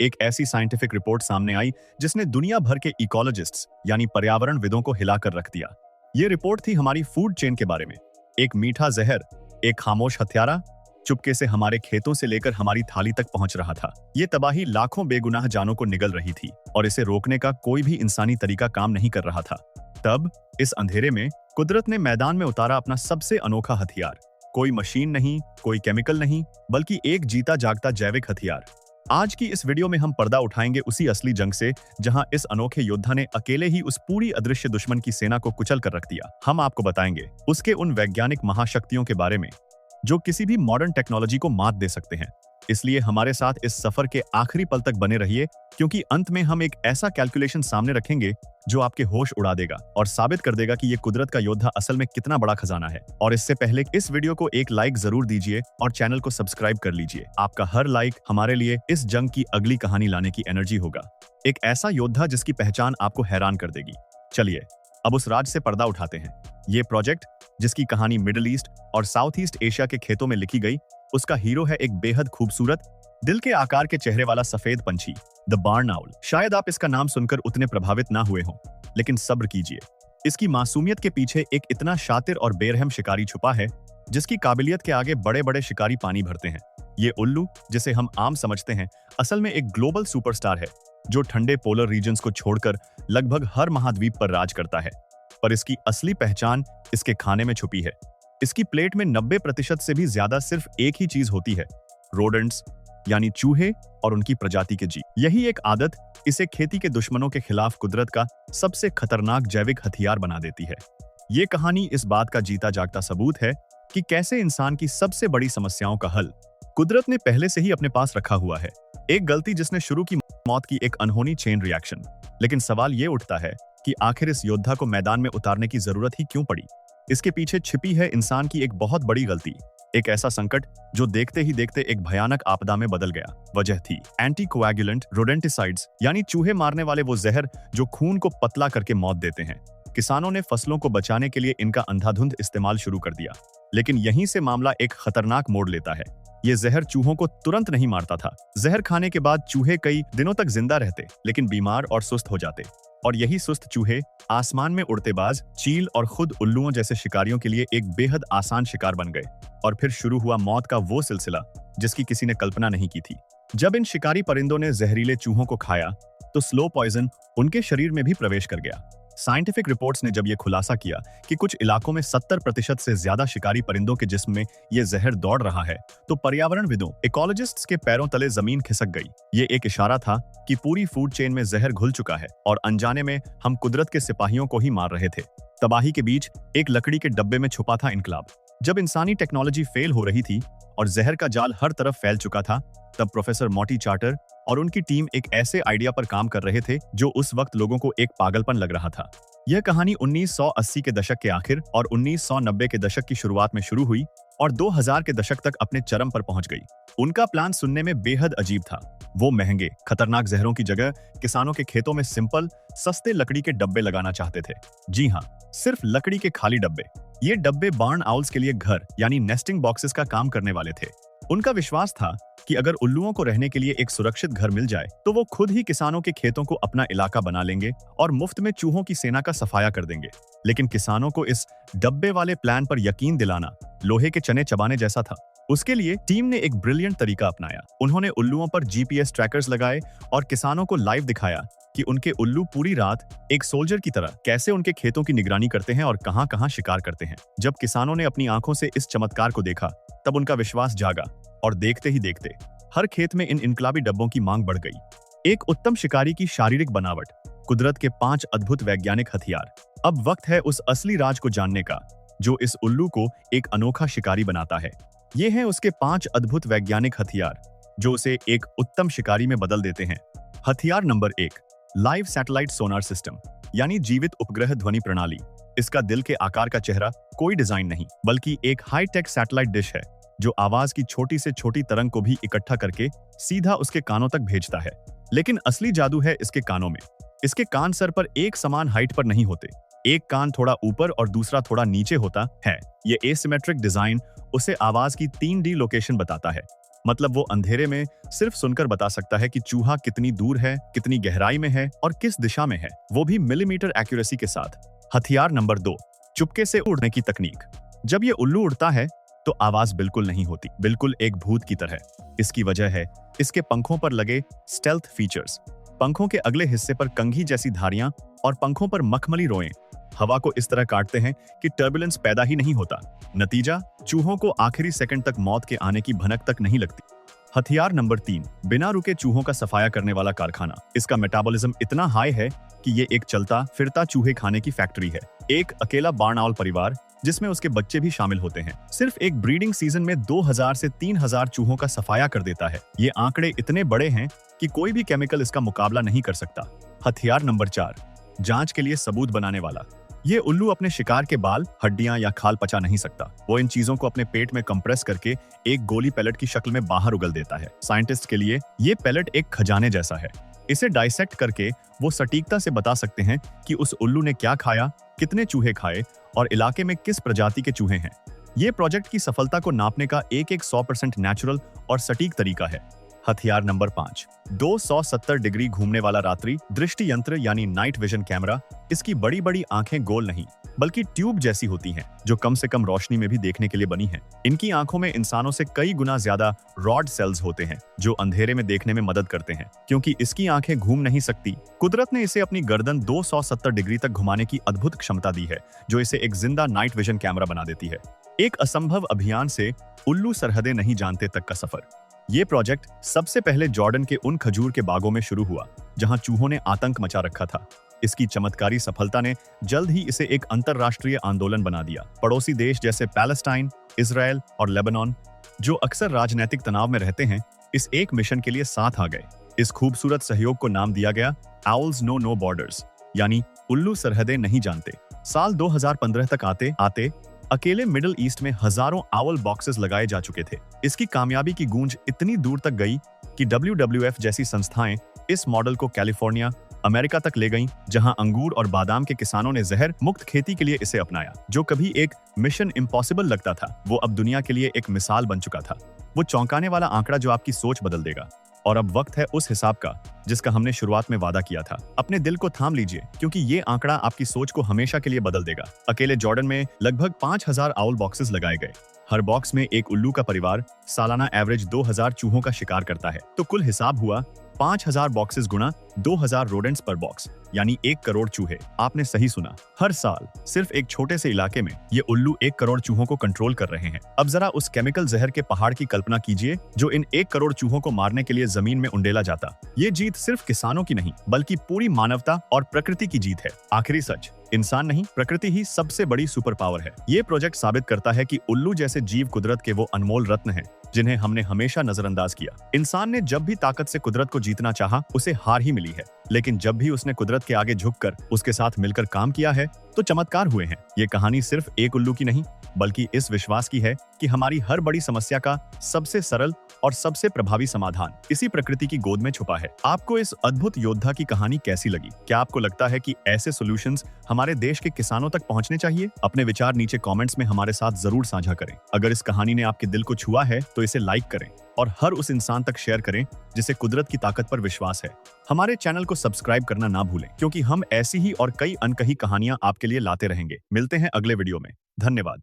एक ऐसी scientific report सामने आई जिसने दुनिया भर के इकोलॉजिस्ट्स यानी पर्यावरणविदों को हिलाकर रख दिया। ये रिपोर्ट थी हमारी फूड चेन के बारे में। एक मीठा जहर, एक खामोश हत्यारा, चुपके से हमारे खेतों से लेकर हमारी थाली तक पहुंच रहा था। ये तबाही लाखों बेगुनाह जानों को निगल रही थी और इसे रोकने का कोई भी इंसानी तरीका काम नहीं कर रहा था। तब इस अंधेरे में कुदरत ने मैदान में उतारा अपना सबसे अनोखा हथियार। कोई मशीन नहीं, कोई केमिकल नहीं, बल्कि एक जीता जागता जैविक हथियार। आज की इस वीडियो में हम पर्दा उठाएंगे उसी असली जंग से जहां इस अनोखे योद्धा ने अकेले ही उस पूरी अदृश्य दुश्मन की सेना को कुचल कर रख दिया। हम आपको बताएंगे उसके उन वैज्ञानिक महाशक्तियों के बारे में जो किसी भी मॉडर्न टेक्नोलॉजी को मात दे सकते हैं। इसलिए हमारे साथ इस सफर के आखिरी पल तक बने रहिए, क्योंकि अंत में हम एक ऐसा कैलकुलेशन सामने रखेंगे जो आपके होश उड़ा देगा और साबित कर देगा कि ये कुदरत का योद्धा असल में कितना बड़ा खजाना है। और इससे पहले इस वीडियो को एक लाइक जरूर दीजिए और चैनल को सब्सक्राइब कर लीजिए। आपका हर लाइक हमारे लिए इस जंग की अगली कहानी लाने की एनर्जी होगा। एक ऐसा योद्धा जिसकी पहचान आपको हैरान कर देगी। चलिए अब उस राज से पर्दा उठाते हैं। ये प्रोजेक्ट जिसकी कहानी मिडिल ईस्ट और साउथ ईस्ट एशिया के खेतों में लिखी गई, उसका हीरो है एक बेहद खूबसूरत, दिल के आकार के चेहरे वाला सफेद पंछी, द बार्न आउल। शायद आप इसका नाम सुनकर उतने प्रभावित ना हुए हों, लेकिन सब्र कीजिए। इसकी मासूमियत के पीछे एक इतना शातिर और बेरहम शिकारी छुपा है जिसकी काबिलियत के आगे बड़े बड़े शिकारी पानी भरते हैं। ये उल्लू, जिसे हम आम समझते हैं, असल में एक ग्लोबल सुपरस्टार है जो ठंडे पोलर रीजन्स को छोड़कर लगभग हर महाद्वीप पर राज करता है। पर इसकी असली पहचान इसके खाने में छुपी है। इसकी प्लेट में 90% से भी ज्यादा सिर्फ एक ही चीज होती है, रोडेंट्स यानी चूहे और उनकी प्रजाति के जीव। यही एक आदत इसे खेती के दुश्मनों के खिलाफ कुदरत का सबसे खतरनाक जैविक हथियार बना देती है। ये कहानी इस बात का जीता जागता सबूत है कि कैसे इंसान की सबसे बड़ी समस्याओं का हल कुदरत ने पहले से ही अपने पास रखा हुआ है। एक गलती जिसने शुरू की मौत की एक अनहोनी चेन रिएक्शन। लेकिन सवाल ये उठता है कि आखिर इस योद्धा को मैदान में उतारने की जरूरत ही क्यों पड़ी? इसके पीछे छिपी है इंसान की एक बहुत बड़ी गलती, एक ऐसा संकट जो देखते ही देखते एक भयानक आपदा में बदल गया। वजह थी एंटीकोएगुलेंट रोडेंटिसाइड्स, यानी चूहे मारने वाले वो जहर जो खून को पतला करके मौत देते हैं। किसानों ने फसलों को बचाने के लिए इनका अंधाधुंध इस्तेमाल शुरू कर दिया, लेकिन यहीं से मामला एक खतरनाक मोड़ लेता है। ये जहर चूहों को तुरंत नहीं मारता था। जहर खाने के बाद चूहे कई दिनों तक जिंदा रहते, लेकिन बीमार और सुस्त हो जाते। और यही सुस्त चूहे आसमान में उड़ते बाज, चील और खुद उल्लुओं जैसे शिकारियों के लिए एक बेहद आसान शिकार बन गए। और फिर शुरू हुआ मौत का वो सिलसिला जिसकी किसी ने कल्पना नहीं की थी। जब इन शिकारी परिंदों ने जहरीले चूहों को खाया तो स्लो पॉइजन उनके शरीर में भी प्रवेश कर गया। साइंटिफिक रिपोर्ट्स ने जब ये खुलासा किया कि कुछ इलाकों में 70% से ज्यादा शिकारी परिंदों के जिस्म में ये जहर दौड़ रहा है, तो पर्यावरणविदों, इकोलॉजिस्ट्स के पैरों तले जमीन खिसक गई। ये एक इशारा था कि पूरी फूड चेन में जहर घुल चुका है और अनजाने में हम कुदरत के सिपाहियों को ही मार रहे थे। तबाही के बीच एक लकड़ी के डब्बे में छुपा था इनकलाब। जब इंसानी टेक्नोलॉजी फेल हो रही थी और जहर का जाल हर तरफ फैल चुका था, तब प्रोफेसर मॉटी चार्टर और उनकी टीम एक ऐसे आइडिया पर काम कर रहे थे जो उस वक्त लोगों को एक पागलपन लग रहा था। यह कहानी 1980 के दशक के आखिर और 1990 के दशक की शुरुआत में शुरू हुई और 2000 के दशक तक अपने चरम पर पहुंच गई। उनका प्लान सुनने में बेहद अजीब था। वो महंगे, खतरनाक जहरों की जगह किसानों के खेतों में सिंपल, सस्ते लकड़ी के डब्बे लगाना चाहते थे। जी हाँ, सिर्फ लकड़ी के खाली डब्बे। ये डब्बे बार्न आउल्स के लिए घर यानी नेस्टिंग बॉक्सेस का काम करने वाले थे। उनका विश्वास था कि अगर उल्लुओं को रहने के लिए एक सुरक्षित घर मिल जाए तो वो खुद ही किसानों के खेतों को अपना इलाका बना लेंगे और मुफ्त में चूहों की सेना का सफाया कर देंगे। लेकिन किसानों को इस डब्बे वाले प्लान पर यकीन दिलाना लोहे के चने चबाने जैसा था। उसके लिए टीम ने एक ब्रिलियंट तरीका अपनाया। उन्होंने उल्लुओं पर GPS ट्रैकर्स लगाए और किसानों को लाइव दिखाया कि उनके उल्लू पूरी रात एक सोल्जर की तरह कैसे उनके खेतों की निगरानी करते हैं और कहां-कहां शिकार करते हैं। जब किसानों ने अपनी आंखों से इस चमत्कार को देखा, तब उनका विश्वास जागा और देखते ही देखते हर खेत में इन इनकलाबी डब्बों की मांग बढ़ गई। एक उत्तम शिकारी की शारीरिक बनावट, कुदरत के 5 अद्भुत वैज्ञानिक हथियार। अब वक्त है उस असली राज को जानने का जो इस उल्लू को एक अनोखा शिकारी बनाता है। ये हैं उसके 5 अद्भुत वैज्ञानिक हथियार जो उसे एक उत्तम शिकारी में बदल देते हैं। हथियार number 1, live satellite sonar system यानी जीवित उपग्रह ध्वनि प्रणाली। इसका दिल के आकार का चेहरा कोई डिजाइन नहीं, बल्कि एक हाईटेक सैटेलाइट डिश है जो आवाज की छोटी से छोटी तरंग को भी इकट्ठा करके सीधा उसके कानों तक भेजता है। लेकिन असली जादू है इसके कानों में। इसके कान सर पर एक समान हाइट पर नहीं होते। एक कान थोड़ा ऊपर और दूसरा थोड़ा नीचे होता है। ये एसिमेट्रिक डिजाइन उसे आवाज की 3D लोकेशन बताता है। मतलब वो अंधेरे में सिर्फ सुनकर बता सकता है कि चूहा कितनी दूर है, कितनी गहराई में है और किस दिशा में है, वो भी मिलीमीटर एक्यूरेसी के साथ। हथियार नंबर 2, चुपके से उड़ने की तकनीक। जब ये उल्लू उड़ता है तो आवाज बिल्कुल नहीं होती, बिल्कुल एक भूत की तरह। इसकी वजह है इसके पंखों पर लगे स्टेल्थ फीचर्स। पंखों के अगले हिस्से पर कंघी जैसी धारियां और पंखों पर मखमली रोएं हवा को इस तरह काटते हैं कि टर्बुलेंस पैदा ही नहीं होता। नतीजा, चूहों को आखिरी सेकंड तक मौत के आने की भनक तक नहीं लगती। हथियार नंबर 3, बिना रुके चूहों का सफाया करने वाला कारखाना। इसका मेटाबॉलिज्म इतना हाई है कि ये एक चलता फिरता चूहे खाने की फैक्ट्री है। एक अकेला बार्न आउल परिवार, जिसमें उसके बच्चे भी शामिल होते हैं, सिर्फ एक ब्रीडिंग सीजन में 2000 से 3000 चूहों का सफाया कर देता है। ये आंकड़े इतने बड़े हैं कि कोई भी केमिकल इसका मुकाबला नहीं कर सकता। हथियार नंबर 4, जांच के लिए सबूत बनाने वाला। ये उल्लू अपने शिकार के बाल, हड्डियां या खाल पचा नहीं सकता। वो इन चीजों को अपने पेट में कंप्रेस करके एक गोली पैलेट की शक्ल में बाहर उगल देता है। साइंटिस्ट के लिए ये पैलेट एक खजाने जैसा है। इसे डाइसेक्ट करके वो सटीकता से बता सकते हैं कि उस उल्लू ने क्या खाया, कितने चूहे खाए और इलाके में किस प्रजाति के चूहे हैं। ये प्रोजेक्ट की सफलता को नापने का एक 100% नेचुरल और सटीक तरीका है। हथियार नंबर 5, 270 डिग्री घूमने वाला रात्रि दृष्टि यंत्र यानी नाइट विजन कैमरा। इसकी बड़ी बड़ी आंखें गोल नहीं बल्कि ट्यूब जैसी होती हैं, जो कम से कम रोशनी में भी देखने के लिए बनी हैं। इनकी आंखों में इंसानों से कई गुना ज्यादा रॉड सेल्स होते हैं, जो अंधेरे में देखने में मदद करते हैं। क्योंकि इसकी आंखें घूम नहीं सकती, कुदरत ने इसे अपनी गर्दन 270 डिग्री तक घुमाने की अद्भुत क्षमता दी है, जो इसे एक जिंदा नाइट विजन कैमरा बना देती है। एक असंभव अभियान से उल्लू सरहदें नहीं जानते तक का सफर। ये प्रोजेक्ट सबसे पहले जॉर्डन के उन खजूर के बागों में शुरू हुआ जहां चूहों ने आतंक मचा रखा था। इसकी चमत्कारी सफलता ने जल्द ही इसे एक अंतरराष्ट्रीय आंदोलन बना दिया। पड़ोसी देश जैसे पैलेस्टाइन, इजराइल और लेबनान, जो अक्सर राजनीतिक तनाव में रहते हैं, इस एक मिशन के लिए साथ आ गए। इस खूबसूरत सहयोग को नाम दिया गया Owls Know No Borders, यानी उल्लू सरहदें नहीं जानते। साल 2015 तक आते आते अकेले मिडिल ईस्ट में हजारों आउल बॉक्सेस लगाए जा चुके थे। इसकी कामयाबी की गूंज इतनी दूर तक गई कि WWF जैसी संस्थाएं इस मॉडल को कैलिफोर्निया, अमेरिका तक ले गईं, जहां अंगूर और बादाम के किसानों ने जहर मुक्त खेती के लिए इसे अपनाया। जो कभी एक मिशन इम्पॉसिबल लगता था, वो अब दुनिया के लिए एक मिसाल बन चुका था। वो चौंकाने वाला आंकड़ा जो आपकी सोच बदल देगा। और अब वक्त है उस हिसाब का जिसका हमने शुरुआत में वादा किया था। अपने दिल को थाम लीजिए, क्योंकि ये आंकड़ा आपकी सोच को हमेशा के लिए बदल देगा। अकेले जॉर्डन में लगभग 5000 आउल बॉक्सेस लगाए गए। हर बॉक्स में एक उल्लू का परिवार सालाना एवरेज 2000 चूहों का शिकार करता है। तो कुल हिसाब हुआ 5000 बॉक्सेस गुणा 2000 रोडेंट्स पर बॉक्स, यानी 1 करोड़ चूहे। आपने सही सुना, हर साल सिर्फ एक छोटे से इलाके में ये उल्लू 1 करोड़ चूहों को कंट्रोल कर रहे हैं। अब जरा उस केमिकल जहर के पहाड़ की कल्पना कीजिए जो इन 1 करोड़ चूहों को मारने के लिए जमीन में उंडेला जाता। ये जीत सिर्फ किसानों की नहीं, बल्कि पूरी मानवता और प्रकृति की जीत है। आखिरी सच, इंसान नहीं, प्रकृति ही सबसे बड़ी सुपर पावर है। ये प्रोजेक्ट साबित करता है कि उल्लू जैसे जीव कुदरत के वो अनमोल रत्न हैं जिन्हें हमने हमेशा नजरअंदाज किया। इंसान ने जब भी ताकत से कुदरत को जीतना चाहा, उसे हार ही मिली है। लेकिन जब भी उसने कुदरत के आगे झुककर उसके साथ मिलकर काम किया है, तो चमत्कार हुए हैं। ये कहानी सिर्फ एक उल्लू की नहीं, बल्कि इस विश्वास की है कि हमारी हर बड़ी समस्या का सबसे सरल और सबसे प्रभावी समाधान इसी प्रकृति की गोद में छुपा है। आपको इस अद्भुत योद्धा की कहानी कैसी लगी? क्या आपको लगता है कि ऐसे सॉल्यूशंस हमारे देश के किसानों तक पहुंचने चाहिए? अपने विचार नीचे कमेंट्स में हमारे साथ जरूर साझा करें। अगर इस कहानी ने आपके दिल को छुआ है तो इसे लाइक करें और हर उस इंसान तक शेयर करें जिसे कुदरत की ताकत पर विश्वास है। हमारे चैनल को सब्सक्राइब करना ना भूलें, क्योंकि हम ऐसी ही और कई अनकही कहानियां आपके लिए लाते रहेंगे। मिलते हैं अगले वीडियो में। धन्यवाद।